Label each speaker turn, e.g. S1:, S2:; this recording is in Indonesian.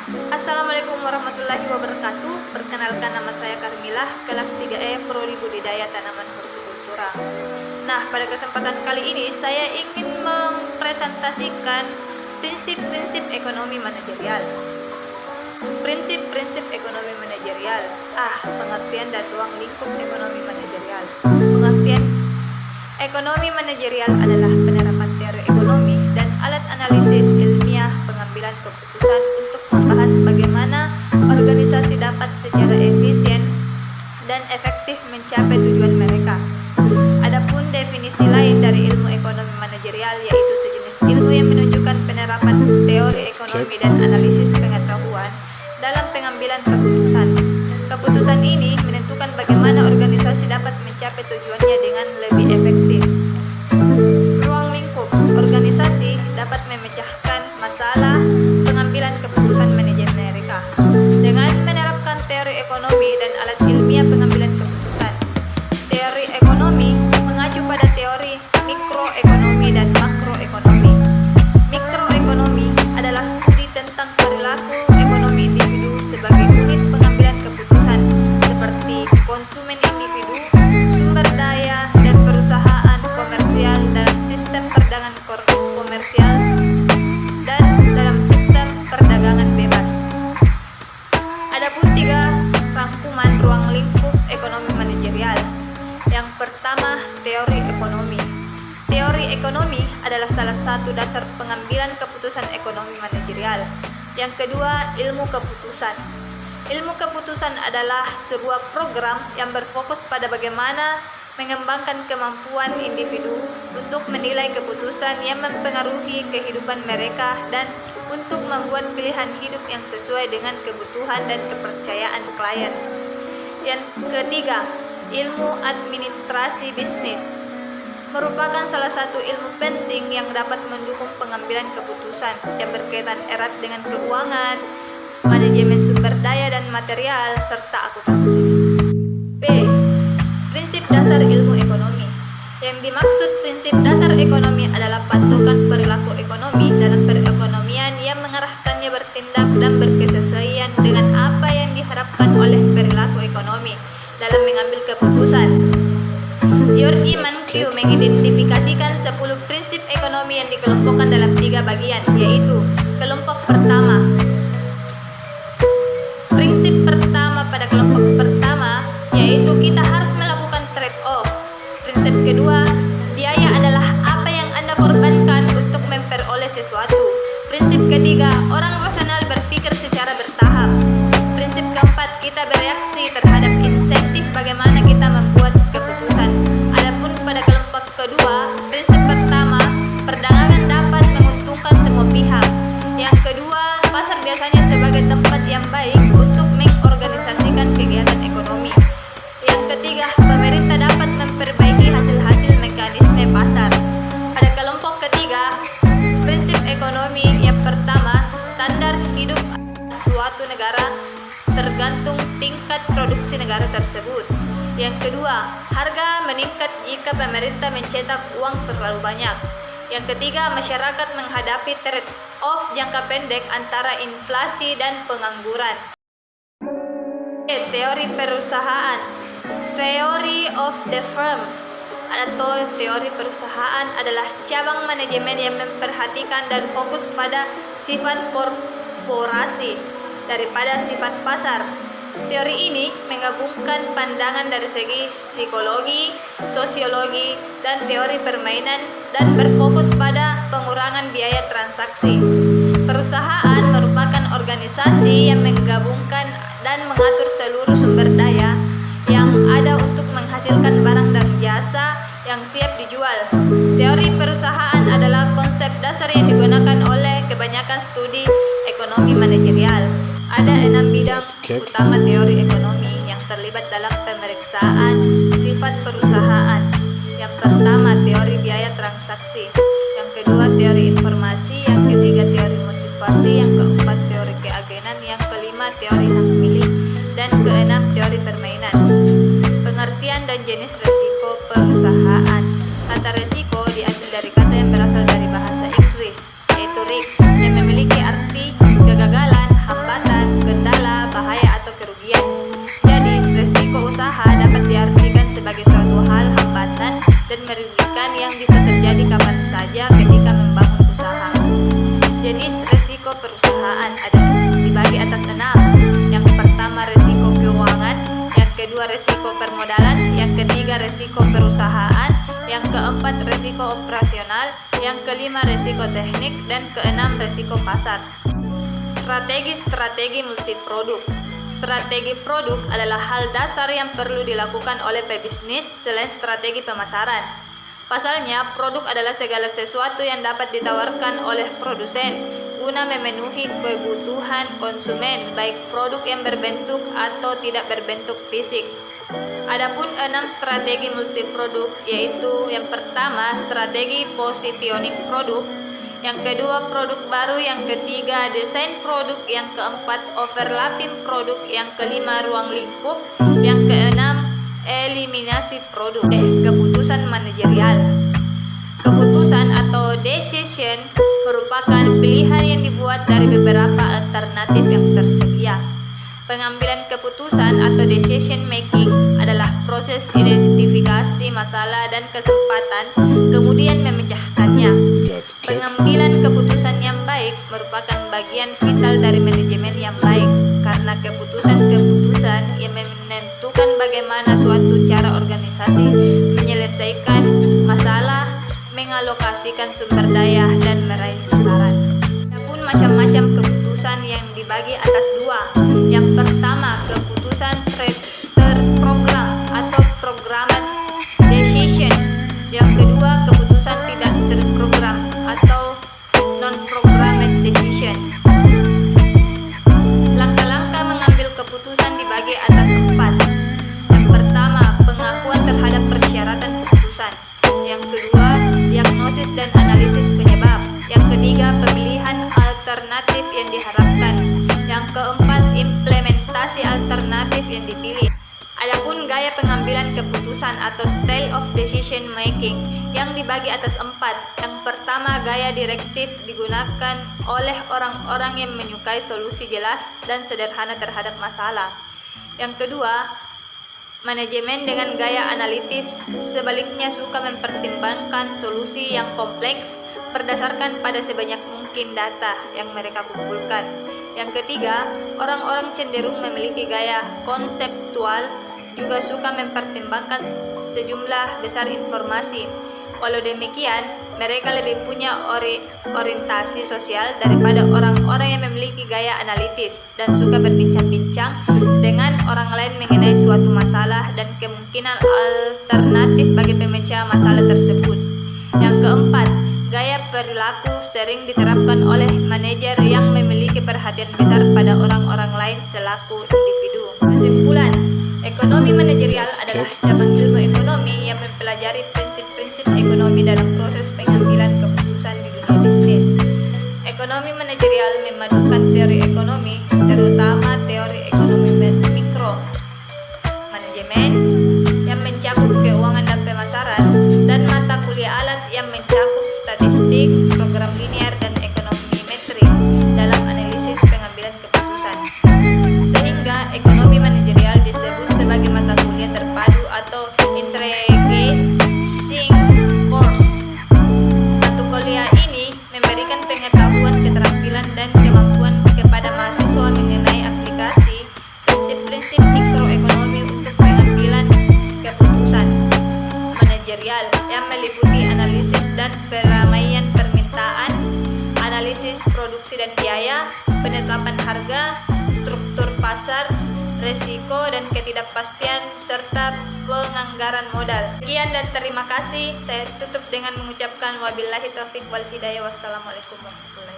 S1: Assalamualaikum warahmatullahi wabarakatuh. Perkenalkan, nama saya Karmilah, kelas 3E Prodi Budidaya Tanaman Hortikultura. Nah, pada kesempatan kali ini saya ingin mempresentasikan prinsip-prinsip ekonomi manajerial. Prinsip-prinsip ekonomi manajerial. Pengertian dan ruang lingkup ekonomi manajerial. Pengertian ekonomi manajerial adalah penerapan teori ekonomi dan alat analisis ilmiah pengambilan keputusan untuk membahas bagaimana organisasi dapat secara efisien dan efektif mencapai tujuan mereka. Adapun definisi lain dari ilmu ekonomi manajerial yaitu sejenis ilmu yang menunjukkan penerapan teori ekonomi dan analisis pengetahuan dalam pengambilan keputusan. Keputusan ini menentukan bagaimana organisasi dapat mencapai tujuannya dengan lebih efektif. Ruang lingkup organisasi dapat memecahkan masalah pengambilan keputusan manajemen mereka dengan menerapkan teori ekonomi dan alat ilmiah pengambilan keputusan. Teori ekonomi mengacu pada teori mikroekonomi dan makroekonomi. Mikroekonomi adalah studi tentang perilaku ekonomi individu sebagai unit pengambilan keputusan seperti konsumen individu, sumber daya, dan perusahaan komersial dalam sistem perdagangan komersial dan dalam sistem perdagangan bebas. Adapun 3 rangkuman ruang lingkup ekonomi manajerial. Yang pertama, teori ekonomi. Teori ekonomi adalah salah satu dasar pengambilan keputusan ekonomi manajerial. Yang kedua, ilmu keputusan. Ilmu keputusan adalah sebuah program yang berfokus pada bagaimana mengembangkan kemampuan individu untuk menilai keputusan yang mempengaruhi kehidupan mereka dan untuk membuat pilihan hidup yang sesuai dengan kebutuhan dan kepercayaan klien. Yang ketiga, ilmu administrasi bisnis merupakan salah satu ilmu penting yang dapat mendukung pengambilan keputusan yang berkaitan erat dengan keuangan, manajemen sumber daya dan material, serta akuntansi. B. Prinsip dasar ilmu ekonomi. Yang dimaksud prinsip dasar ekonomi adalah patokan perilaku ekonomi dalam perekonomian yang mengarahkannya bertindak dan berkesesuaian dengan apa yang diharapkan oleh perilaku ekonomi dalam mengambil keputusan. George Mankiw mengidentifikasikan 10 prinsip ekonomi yang dikelompokkan dalam 3 bagian, yaitu kelompok pertama. Prinsip pertama pada kelompok pertama yaitu kita harus melakukan trade-off. Prinsip kedua, biaya adalah apa yang Anda korbankan untuk memperoleh sesuatu. Prinsip ketiga, orang rasional berpikir secara bertahap. Prinsip keempat, kita bereaksi terhadap insentif bagaimana kita membuat keputusan. Adapun pada kelompok kedua, prinsip pertama, perdagangan dapat menguntungkan semua pihak. Yang kedua, pasar biasanya sebagai tempat yang baik untuk mengorganisasikan kegiatan ekonomi. Yang ketiga, pemerintah dapat memperbaiki hasil-hasil mekanisme pasar. Pada kelompok ketiga, prinsip ekonomi yang pertama, standar hidup suatu negara tergantung tingkat produksi negara tersebut. Yang kedua, harga meningkat jika pemerintah mencetak uang terlalu banyak. Yang ketiga, masyarakat menghadapi trade-off jangka pendek antara inflasi dan pengangguran. Teori perusahaan. Theory of the firm atau teori perusahaan adalah cabang manajemen yang memperhatikan dan fokus pada sifat korporasi daripada sifat pasar. Teori ini menggabungkan pandangan dari segi psikologi, sosiologi, dan teori permainan dan berfokus pada pengurangan biaya transaksi. Perusahaan merupakan organisasi yang menggabungkan dan mengatur seluruh sumber daya yang ada untuk menghasilkan barang dan jasa yang siap dijual. Teori perusahaan adalah konsep dasar yang digunakan oleh kebanyakan studi ekonomi manajerial. Ada 6 bidang utama teori ekonomi yang terlibat dalam pemeriksaan sifat perusahaan. Yang pertama, teori biaya transaksi. Yang kedua, teori informasi. Yang ketiga, teori motivasi. Yang keempat, teori keagenan. Yang kelima, teori hak milik. Dan keenam, teori permainan. Pengertian dan jenis risiko perusahaan. Kata risiko diambil dari kata yang berasal dari bahasa Inggris, yaitu risk, yang memiliki arti kegagalan, hambatan, resiko perusahaan dibagi atas 6. Yang pertama resiko keuangan, yang kedua resiko permodalan, yang ketiga resiko perusahaan, yang keempat resiko operasional, yang kelima resiko teknik, dan keenam resiko pasar. Strategi multiproduk. Strategi produk adalah hal dasar yang perlu dilakukan oleh pebisnis selain strategi pemasaran. Pasalnya, produk adalah segala sesuatu yang dapat ditawarkan oleh produsen guna memenuhi kebutuhan konsumen, baik produk yang berbentuk atau tidak berbentuk fisik. Adapun 6 strategi multiproduk, yaitu yang pertama strategi positioning produk, yang kedua produk baru, yang ketiga desain produk, yang keempat overlapping produk, yang kelima ruang lingkup, yang keenam eliminasi produk. Keputusan manajerial. Keputusan atau decision merupakan pilihan yang dibuat dari beberapa alternatif yang tersedia. Pengambilan keputusan atau decision making adalah proses identifikasi masalah dan kesempatan, kemudian memecahkannya. Pengambilan keputusan yang baik merupakan bagian vital dari manajemen yang baik, karena keputusan-keputusan yang menentukan bagaimana suatu cara organisasi menyelesaikan masalah, mengalokasikan sumber daya, dan meraih sasaran. Adapun macam-macam keputusan yang dibagi atas 2. Yang pertama, keputusan terprogram atau programmed decision. Yang kedua, keputusan tidak terprogram atau non-programmed decision. Langkah-langkah mengambil keputusan dibagi atas 4. Yang pertama, pengakuan terhadap persyaratan keputusan. Yang kedua, diagnosis dan analisis penyebab. Yang ketiga, pemilihan alternatif yang diharapkan. Yang keempat, implementasi alternatif yang dipilih. Adapun gaya pengambilan keputusan atau style of decision making yang dibagi atas 4. Yang pertama, gaya direktif digunakan oleh orang-orang yang menyukai solusi jelas dan sederhana terhadap masalah. Yang kedua, manajemen dengan gaya analitis sebaliknya suka mempertimbangkan solusi yang kompleks berdasarkan pada sebanyak mungkin data yang mereka kumpulkan. Yang ketiga, orang-orang cenderung memiliki gaya konseptual, juga suka mempertimbangkan sejumlah besar informasi. Walau demikian, mereka lebih punya orientasi sosial daripada orang-orang yang memiliki gaya analitis dan suka berbincang-bincang dengan orang lain mengenai suatu masalah dan kemungkinan alternatif bagi pemecah masalah tersebut. Yang keempat, gaya perilaku sering diterapkan oleh manajer yang memiliki perhatian besar pada orang-orang lain selaku individu. Kesimpulan, ekonomi manajerial adalah cabang ilmu ekonomi yang mempelajari prinsip-prinsip ekonomi dalam proses pengambilan keputusan di dunia bisnis. Ekonomi manajerial memadukan teori ekonomi, terutama teori ekonomi mikro, manajemen yang mencakup keuangan dan pemasaran, dan mata kuliah alat yang mencakup statistik, program linear, dan ekonometri dalam analisis pengambilan keputusan. Sehingga ekonomi manajerial disebut sebagai mata kuliah terpadu atau integrating course. Mata kuliah ini memberikan pengetahuan, keterampilan, dan kemampuan kepada mahasiswa mengenai aplikasi prinsip-prinsip mikroekonomi untuk pengambilan keputusan manajerial yang meliputi analisis dan peramaian permintaan, analisis produksi dan biaya, penetapan harga, struktur pasar, resiko dan ketidakpastian, serta penganggaran modal. Sekian dan terima kasih. Saya tutup dengan mengucapkan wabillahi taufiq wal hidayah. Wassalamualaikum warahmatullahi wabarakatuh.